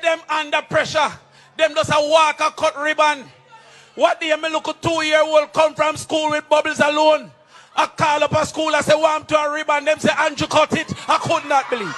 them under pressure. Them just a walk a cut ribbon. What do you mean look a 2-year-old come from school with bubbles alone? I call up a school, I say, want to a ribbon. Them say, Andrew cut it. I could not believe.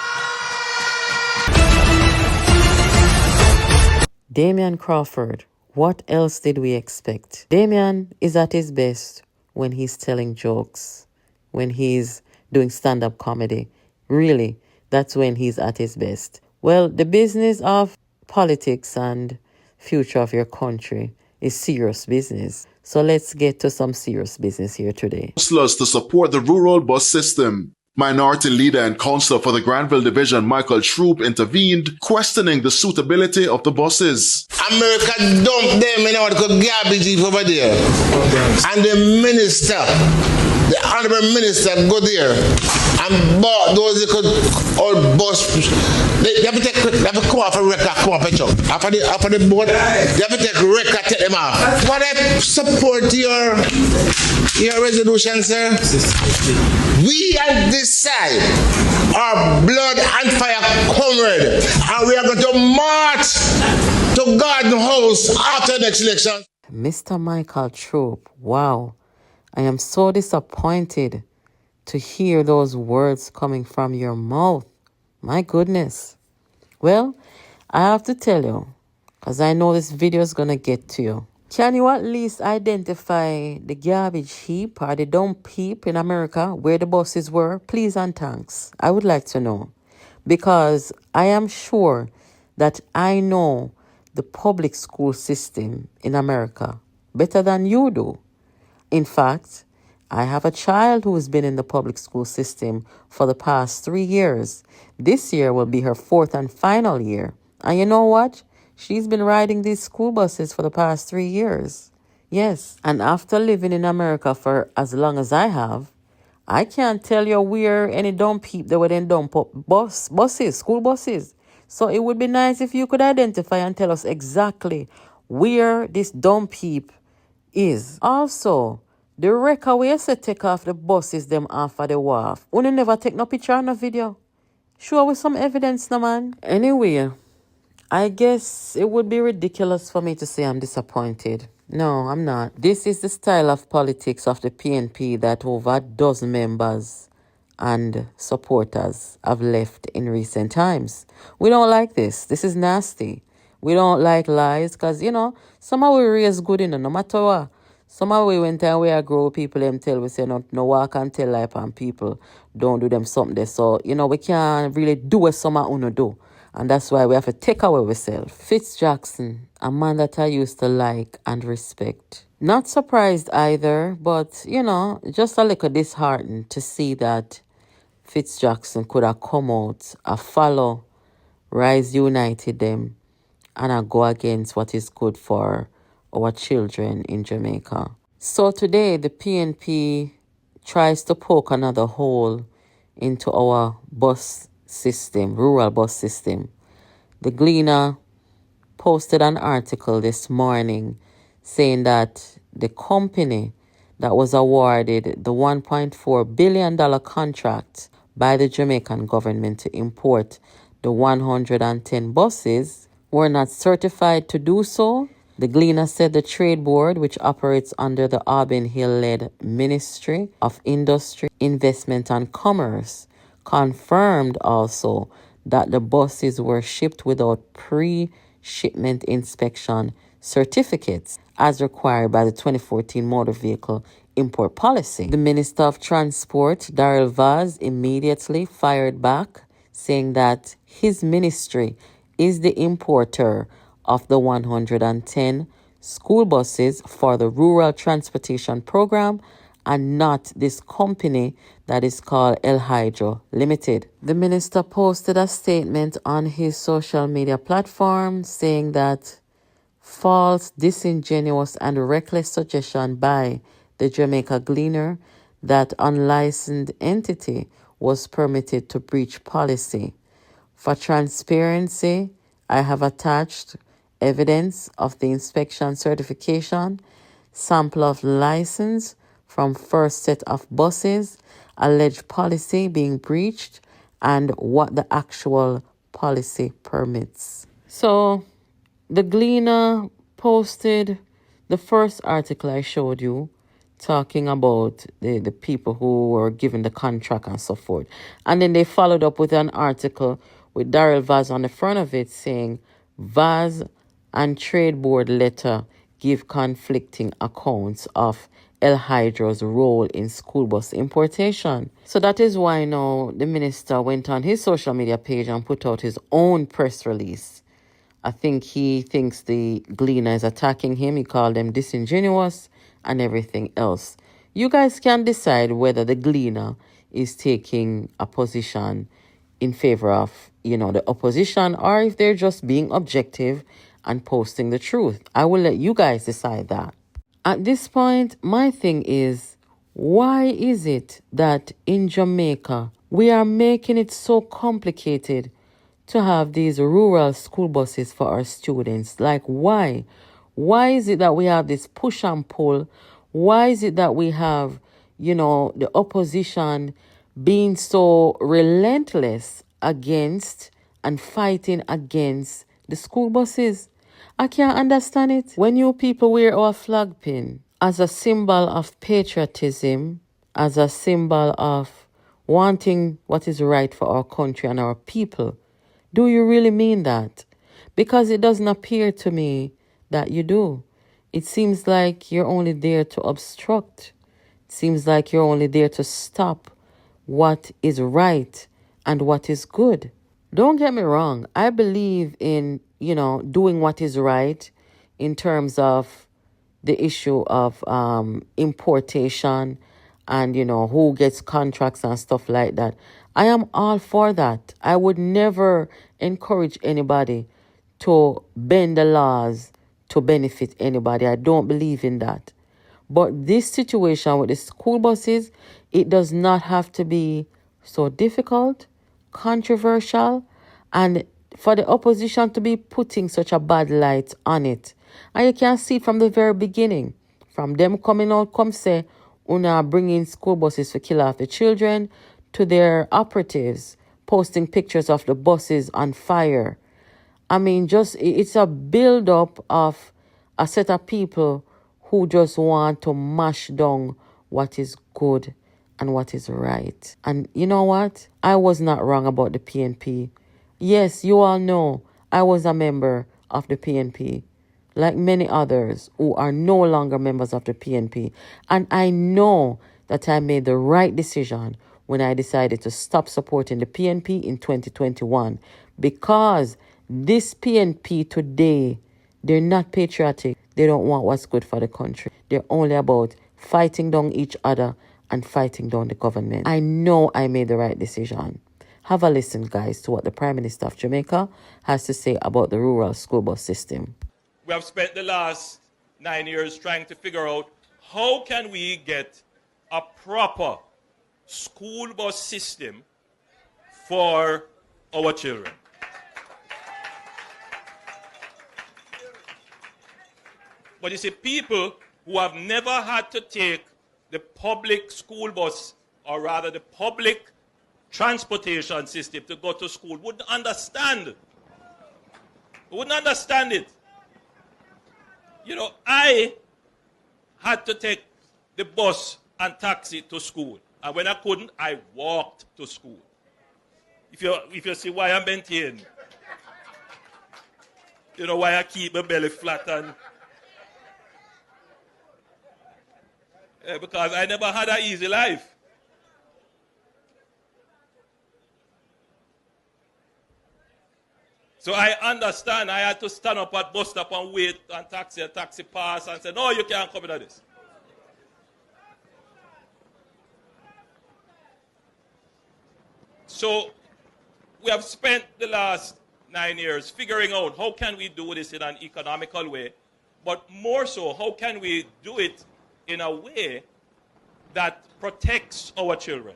Damian Crawford. What else did we expect? Damian is at his best when he's telling jokes, when he's doing stand-up comedy. Really, that's when he's at his best. Well, the business of politics and future of your country is serious business. So let's get to some serious business here today. Councillors to support the rural bus system. Minority leader and councillor for the Granville Division, Michael Troop, intervened, questioning the suitability of the buses. America dumped them in order to garbage heap over there. And the minister, the honorable minister, go there and bought those old bus. They have to come off a record, come off a truck. After the boat, they have to take record, take them off. What I support your resolution, sir? We on this side are blood and fire comrade, and we are going to march to Garden House after the next election. Mr. Michael Troop, wow. I am so disappointed to hear those words coming from your mouth. My goodness. Well, I have to tell you, because I know this video is going to get to you. Can you at least identify the garbage heap or the dump heap in America where the buses were? Please and thanks. I would like to know. Because I am sure that I know the public school system in America better than you do. In fact, I have a child who has been in the public school system for the past 3 years. This year will be her 4th and final year. And you know what? She's been riding these school buses for the past 3 years. Yes, and after living in America for as long as I have, I can't tell you where any dump heap they would then dump up buses, school buses. So it would be nice if you could identify and tell us exactly where this dump heap is. Also, the record where you say take off the buses them off of the wharf. You never take no picture or no video. Show with some evidence, no man. Anyway, I guess it would be ridiculous for me to say I'm disappointed. No, I'm not. This is the style of politics of the PNP that over a dozen members and supporters have left in recent times. We don't like this. This is nasty. We don't like lies because, somehow we raise good, no matter what. Somehow we went and we grow people them tell we say no walk and tell lie on people. Don't do them something there. So, we can't really do what someone uno do. And that's why we have to take away ourselves. Fitz Jackson, a man that I used to like and respect. Not surprised either, but, just a little disheartened to see that Fitz Jackson could have come out, follow Rise United them, and go against what is good for our children in Jamaica. So today, the PNP tries to poke another hole into our bus system, rural bus system. The Gleaner posted an article this morning saying that the company that was awarded the $1.4 billion contract by the Jamaican government to import the 110 buses were not certified to do so. The Gleaner said the trade board, which operates under the Auburn Hill-led Ministry of Industry, Investment and Commerce, confirmed also that the buses were shipped without pre-shipment inspection certificates as required by the 2014 Motor Vehicle Import Policy. The Minister of Transport, Daryl Vaz, immediately fired back, saying that his ministry is the importer of the 110 school buses for the Rural Transportation Program and not this company that is called El Hydro Limited. The minister posted a statement on his social media platform saying that false, disingenuous, and reckless suggestion by the Jamaica Gleaner that unlicensed entity was permitted to breach policy. For transparency, I have attached evidence of the inspection certification, sample of license from first set of buses, alleged policy being breached, and what the actual policy permits. So the Gleaner posted the first article I showed you talking about the people who were given the contract and so forth. And then they followed up with an article with Daryl Vaz on the front of it saying Vaz and Trade Board letter give conflicting accounts of El Hydro's role in school bus importation. So that is why now the minister went on his social media page and put out his own press release. I think he thinks the Gleaner is attacking him. He called them disingenuous and everything else. You guys can decide whether the Gleaner is taking a position in favor of, the opposition, or if they're just being objective and posting the truth. I will let you guys decide that. At this point, my thing is, why is it that in Jamaica we are making it so complicated to have these rural school buses for our students? Like, why? Why is it that we have this push and pull? Why is it that we have, the opposition being so relentless against and fighting against the school buses? I can't understand it. When you people wear our flag pin as a symbol of patriotism, as a symbol of wanting what is right for our country and our people, do you really mean that? Because it doesn't appear to me that you do. It seems like you're only there to obstruct. It seems like you're only there to stop what is right and what is good. Don't get me wrong. I believe in, doing what is right in terms of the issue of importation and, who gets contracts and stuff like that. I am all for that. I would never encourage anybody to bend the laws to benefit anybody. I don't believe in that. But this situation with the school buses, it does not have to be so difficult, controversial, and for the opposition to be putting such a bad light on it. And you can see it from the very beginning. From them coming out, come say, Una bringing school buses to kill off the children, to their operatives posting pictures of the buses on fire. I mean, it's a build-up of a set of people who just want to mash down what is good and what is right. And you know what? I was not wrong about the PNP. Yes, you all know I was a member of the PNP, like many others who are no longer members of the PNP. And I know that I made the right decision when I decided to stop supporting the PNP in 2021, because this PNP today, they're not patriotic. They don't want what's good for the country. They're only about fighting down each other and fighting down the government. I know I made the right decision. Have a listen, guys, to what the Prime Minister of Jamaica has to say about the rural school bus system. We have spent the last 9 years trying to figure out how can we get a proper school bus system for our children. But you see, people who have never had to take the public school bus, or rather the public transportation system to go to school, wouldn't understand. Wouldn't understand it. I had to take the bus and taxi to school. And when I couldn't, I walked to school. If you see why I maintain, why I keep my belly flat and because I never had an easy life. So I understand I had to stand up at bus stop and wait and taxi pass and say, no, you can't come into this. So we have spent the last 9 years figuring out how can we do this in an economical way, but more so, how can we do it in a way that protects our children.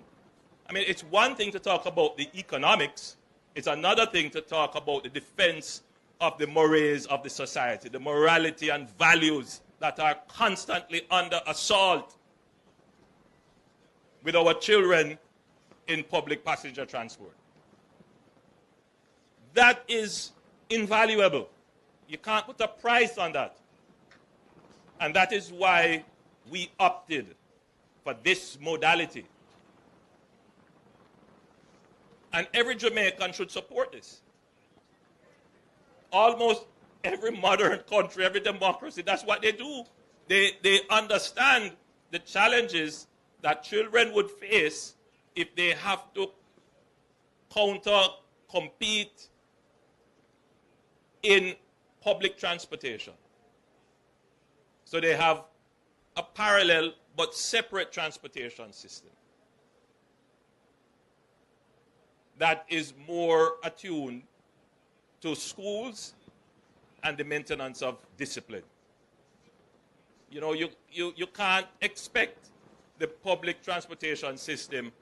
I mean, it's one thing to talk about the economics. It's another thing to talk about the defense of the mores of the society, the morality and values that are constantly under assault with our children in public passenger transport. That is invaluable. You can't put a price on that. And that is why we opted for this modality. And every Jamaican should support this. Almost every modern country, every democracy, that's what they do. They understand the challenges that children would face if they have to compete in public transportation. So they have a parallel but separate transportation system that is more attuned to schools and the maintenance of discipline. You know, you can't expect the public transportation system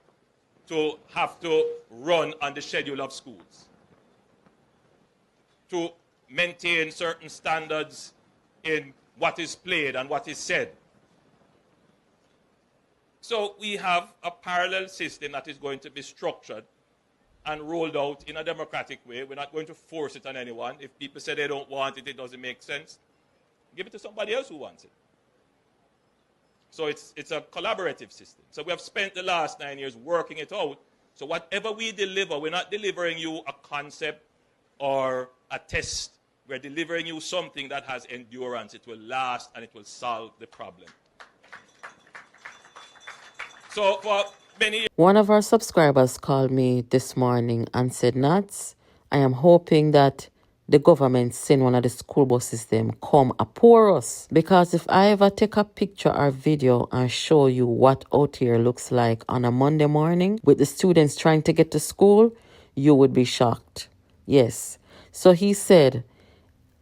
to have to run on the schedule of schools, to maintain certain standards in what is played and what is said. So we have a parallel system that is going to be structured and rolled out in a democratic way. We're not going to force it on anyone. If people say they don't want it, it doesn't make sense, give it to somebody else who wants it. So it's a collaborative system. So we have spent the last 9 years working it out. So whatever we deliver, we're not delivering you a concept or a test. We're delivering you something that has endurance. It will last and it will solve the problem. So for many years, One of our subscribers called me this morning and said, Nats, I am hoping that the government send one of the school buses them come pour us. Because if I ever take a picture or video and show you what out here looks like on a Monday morning with the students trying to get to school, you would be shocked. Yes. So he said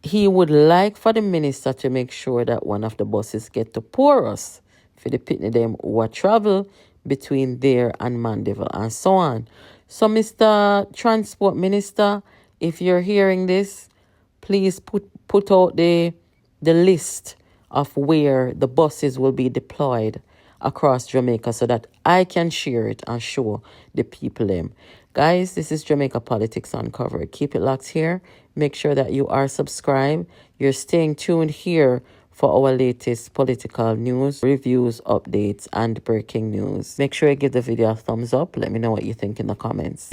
he would like for the minister to make sure that one of the buses get to pour us for the pitney them who travel between there and Mandeville and so on. So Mr. Transport Minister, if you're hearing this, please put out the list of where the buses will be deployed across Jamaica so that I can share it and show the people them. Guys, this is Jamaica Politics Uncovered. Keep it locked here. Make sure that you are subscribed. You're staying tuned here for our latest political news, reviews, updates, and breaking news. Make sure you give the video a thumbs up. Let me know what you think in the comments.